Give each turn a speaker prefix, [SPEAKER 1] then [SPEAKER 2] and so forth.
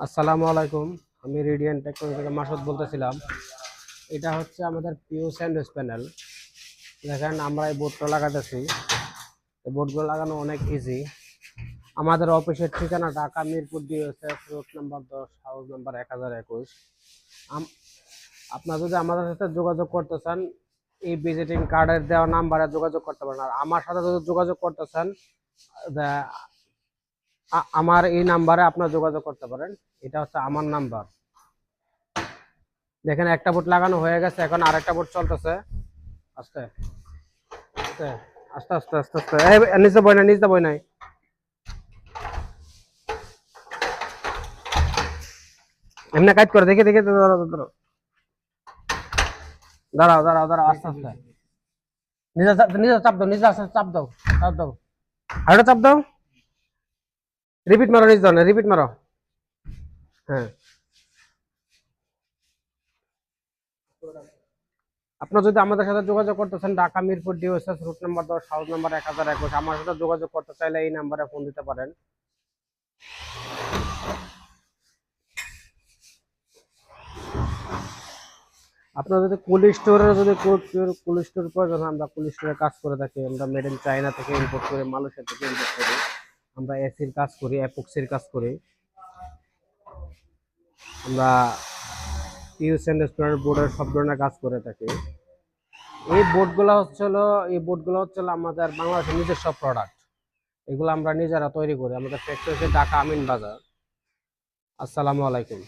[SPEAKER 1] আসসালামু আলাইকুম। আমি রেডিয়েন্ট টেকনোলজি থেকে মাসুদ বলতেছিলাম। এটা হচ্ছে আমাদের পিও স্যান্ডউইচ প্যানেল। দেখেন আমরা এই বোর্ডটা লাগাতেছি। এই বোর্ডগুলো লাগানো অনেক ইজি। আমাদের অফিসের ঠিকানা Dhaka Mirpur DOSA road number 10 house number 1021। আপনারা যদি আমাদের সাথে যোগাযোগ করতে চান এই ভিজিটিং কার্ডের দেওয়া নাম্বারে যোগাযোগ করতে পারেন। আর আমার সাথে যদি যোগাযোগ করতে চান আমার এই নাম্বারে আপনারা যোগাযোগ করতে পারেন। এটা হচ্ছে আমার নাম্বার। দেখেন একটা বোর্ড লাগানো হয়ে গেছে, এখন আরেকটা বোর্ড চলতেছে। আস্তে আস্তে আস্তে আস্তে আস্তে আস্তে নিচে বই নাই, নিচে বই নাই। এমনি কাজ করে দেখে দেখে দাঁড়াও দাঁড়াও দাঁড়াও দাঁড়াও দাঁড়াও আস্তে আস্তে নিজে নিজে চাপ দাও, নিজে আস্তে চাপ দাও, চাপ দাও, আরেকটা চাপ দাও। রিপিট মারো, নিজ দাও না, রিপিট মারো। হ্যাঁ, আপনার যদি আমাদের সাথে যোগাযোগ করতে চান Dhaka Mirpur DOSS route number 10 house number 1021 আমার সাথে যোগাযোগ করতে চাইলে এই নাম্বারে ফোন দিতে পারেন। আপনার যদি কোল্ড স্টোরের যদি কোল্ড স্টোর প্রয়োজন হয়, আমরা কোল্ড স্টোরে কাজ করে থাকি। আমরা মেড ইন চায়না থেকে ইম্পোর্ট করি, মালয়েশিয়া থেকে ইম্পোর্ট করি। আমরা এসির কাজ করি, অ্যাপক্সির কাজ করি। আমরা ইউজ অ্যান্ড বোর্ডের সব ধরনের কাজ করে থাকি। এই বোর্ডগুলো হচ্ছে হলো আমাদের বাংলাদেশের নিজস্ব প্রোডাক্ট। এগুলো আমরা নিজেরা তৈরি করি। আমাদের ফ্যাক্টরি হচ্ছে ঢাকা আমিন বাজার। আসসালামু আলাইকুম।